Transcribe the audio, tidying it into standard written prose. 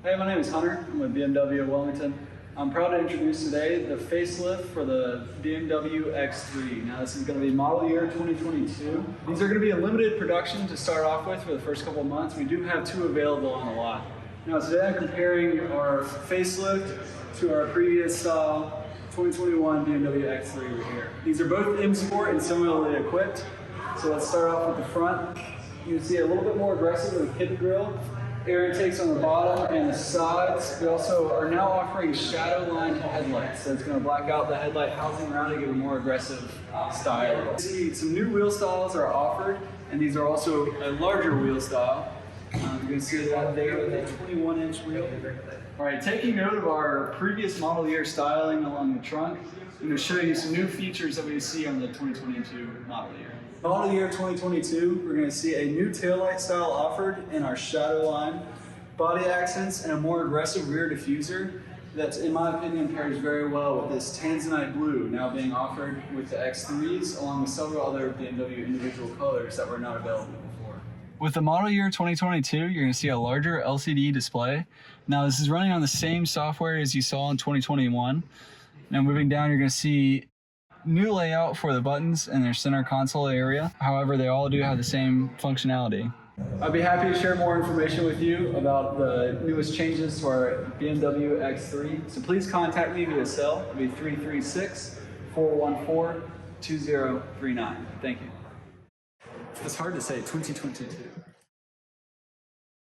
Hey, my name is Hunter. I'm with BMW Wilmington. I'm proud to introduce today the facelift for the BMW X3. Now this is going to be model year 2022. These are going to be a limited production to start off with for the first couple of months. We do have 2 available on the lot. Now today I'm comparing our facelift to our previous style 2021 BMW X3 right here. These are both M Sport and similarly equipped. So let's start off with the front. You can see a little bit more aggressive with a pivot grille. Air intakes on the bottom and the sides. We also are now offering Shadowline headlights. So it's going to black out the headlight housing around it, give a more aggressive style. You see some new wheel styles are offered, and these are also a larger wheel style. You can see that there with a 21-inch wheel. All right, taking note of our previous model year styling along the trunk, I'm going to show you some new features that we see on the 2022 model year. Model year 2022, we're going to see a new taillight style offered in our Shadowline, body accents, and a more aggressive rear diffuser that's, in my opinion, pairs very well with this Tanzanite blue now being offered with the X3s, along with several other BMW individual colors that were not available before. With the model year 2022, you're going to see a larger LCD display. Now this is running on the same software as you saw in 2021. Now moving down, you're going to see new layout for the buttons in their center console area. However, they all do have the same functionality. I'd be happy to share more information with you about the newest changes to our BMW X3. So please contact me via cell. It'll be 336-414-2039. Thank you. It's hard to say 2022.